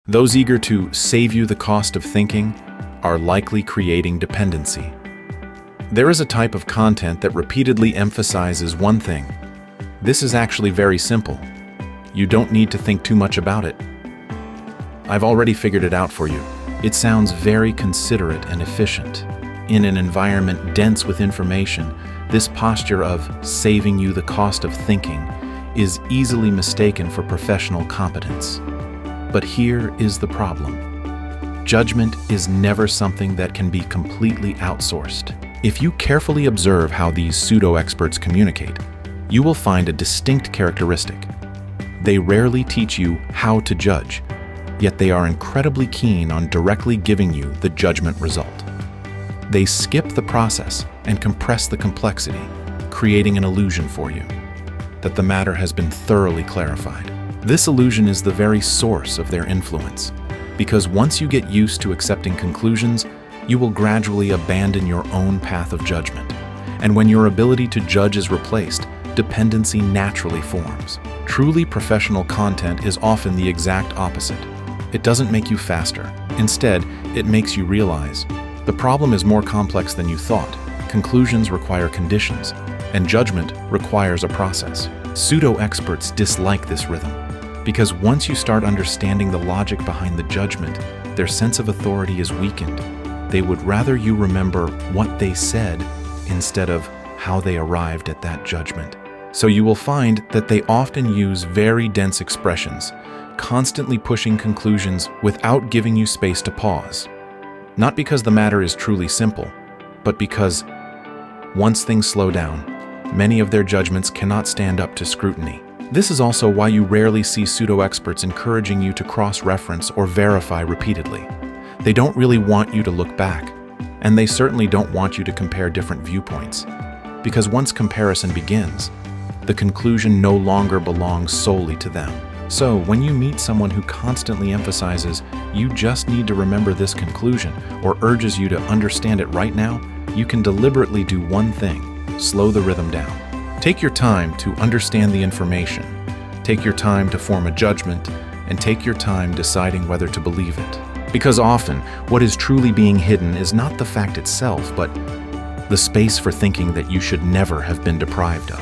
Those eager to save you the cost of thinking are likely creating dependency. There is a type of content that repeatedly emphasizes one thing. This is actually very simple. You don't need to think too much about it. I've already figured it out for you. It sounds very considerate and efficient. In an environment dense with information, this posture of saving you the cost of thinking is easily mistaken for professional competence. But here is the problem. Judgment is never something that can be completely outsourced. If you carefully observe how these pseudo-experts communicate, you will find a distinct characteristic. They rarely teach you how to judge, yet they are incredibly keen on directly giving you the judgment result. They skip the process and compress the complexity, creating an illusion for you that the matter has been thoroughly clarified. This illusion is the very source of their influence, because once you get used to accepting conclusions, you will gradually abandon your own path of judgment. And when your ability to judge is replaced, dependency naturally forms. Truly professional content is often the exact opposite. It doesn't make you faster. Instead, it makes you realize the problem is more complex than you thought. Conclusions require conditions, and judgment requires a process. Pseudo-experts dislike this rhythm, because once you start understanding the logic behind the judgment, their sense of authority is weakened. They would rather you remember what they said instead of how they arrived at that judgment. So you will find that they often use very dense expressions, constantly pushing conclusions without giving you space to pause. Not because the matter is truly simple, but because once things slow down, many of their judgments cannot stand up to scrutiny. This is also why you rarely see pseudo-experts encouraging you to cross-reference or verify repeatedly. They don't really want you to look back, and they certainly don't want you to compare different viewpoints, because once comparison begins, the conclusion no longer belongs solely to them. So, when you meet someone who constantly emphasizes, "You just need to remember this conclusion," or urges you to understand it right now, you can deliberately do one thing: slow the rhythm down. Take your time to understand the information. Take your time to form a judgment, and take your time deciding whether to believe it. Because often, what is truly being hidden is not the fact itself, but the space for thinking that you should never have been deprived of.